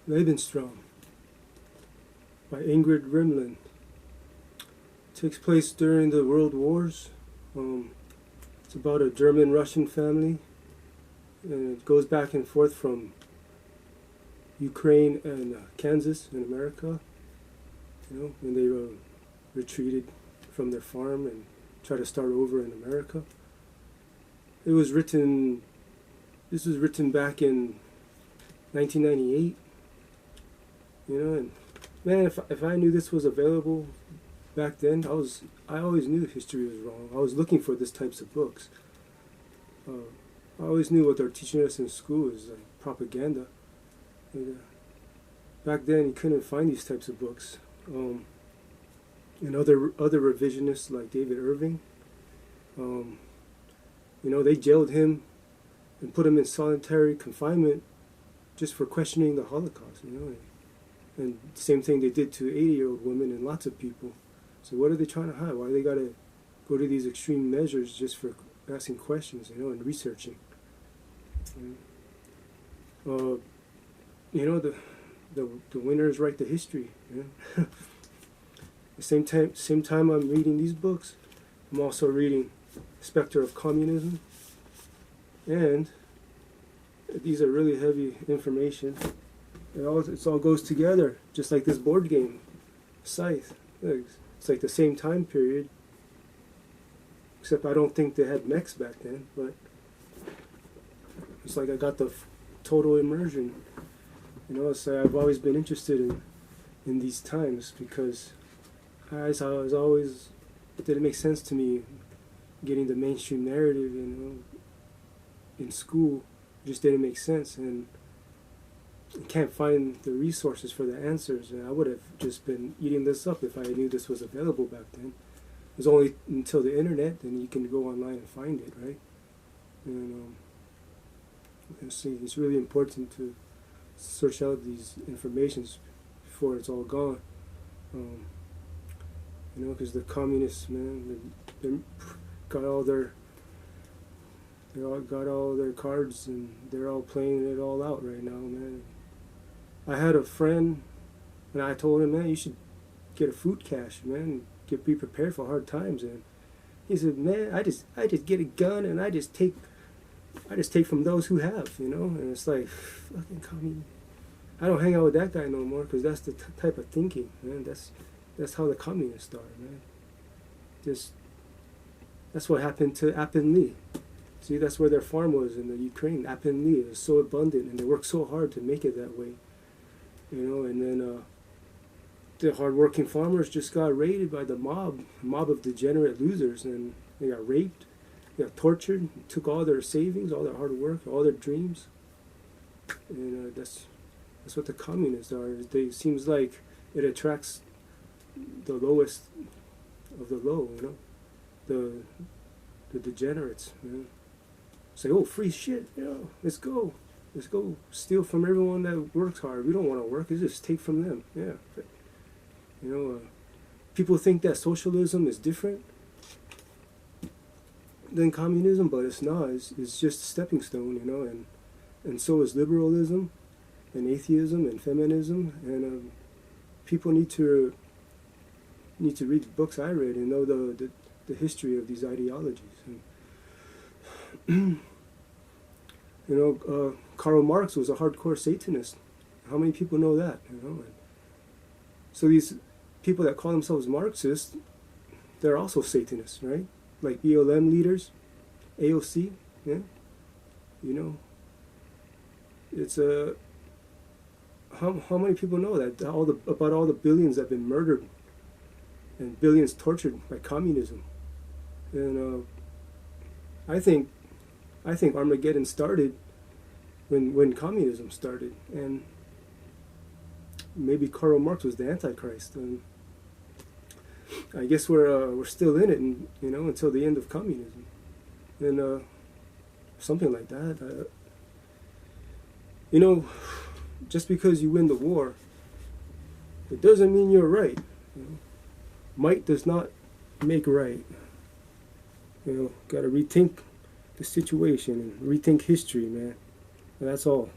Lebensraum by Ingrid Rimland. Takes place during the World Wars. It's about a German-Russian family, and it goes back and forth from Ukraine and Kansas in America. You know, when they retreated from their farm and tried to start over in America. It was written. This was written back in 1998. You know, and man, if I knew this was available back then, I always knew history was wrong. I was looking for these types of books. I always knew what they're teaching us in school is like propaganda. And, back then, you couldn't find these types of books. And other revisionists like David Irving, you know, they jailed him and put him in solitary confinement just for questioning the Holocaust. You know, and same thing they did to 80-year-old women and lots of people. So what are they trying to hide? Why they got to go to these extreme measures just for asking questions, you know, and researching? You know, the winners write the history. You know? The same time I'm reading these books, I'm also reading Spectre of Communism, and these are really heavy information. It all goes together, just like this board game, Scythe. It's like the same time period, except I don't think they had mechs back then, but it's like I got the total immersion. You know, it's like I've always been interested in these times because I was always, it didn't make sense to me getting the mainstream narrative, you know, in school. It just didn't make sense, and I can't find the resources for the answers. And I would have just been eating this up if I knew this was available back then. It was only until the internet, then you can go online and find it, right? And see, it's really important to search out these informations before it's all gone. You know, because the communists, man, they got all their cards, and they're all playing it all out right now, man. I had a friend, and I told him, man, you should get a food cache, man, be prepared for hard times. And he said, man, I just get a gun and I just take from those who have, you know. And it's like, fucking communist. I don't hang out with that guy no more because that's the type of thinking, man. That's how the communists are, man. That's what happened to Appin. See, that's where their farm was in the Ukraine. Appin. It was so abundant, and they worked so hard to make it that way. You know, and then the hardworking farmers just got raided by the mob of degenerate losers, and they got raped, they got tortured, took all their savings, all their hard work, all their dreams. And that's what the communists are. It seems like it attracts the lowest of the low, you know, the degenerates, you know. Say, oh, free shit, you know, let's go steal from everyone that works hard. We don't want to work, it's just take from them. Yeah, but, you know, people think that socialism is different than communism, but it's not. It's just a stepping stone, you know, and so is liberalism and atheism and feminism, and people need to read the books I read and know the history of these ideologies. And you know, Karl Marx was a hardcore Satanist. How many people know that? You know, and so these people that call themselves Marxists, they're also Satanists, right? Like BLM leaders, AOC, yeah. You know, it's how many people know that about all the billions that have been murdered and billions tortured by communism? And I think Armageddon started when communism started, and maybe Karl Marx was the Antichrist. And I guess we're still in it, and you know, until the end of communism, and something like that. You know, just because you win the war, it doesn't mean you're right. You know? Might does not make right. You know, got to rethink the situation and rethink history, man. And that's all.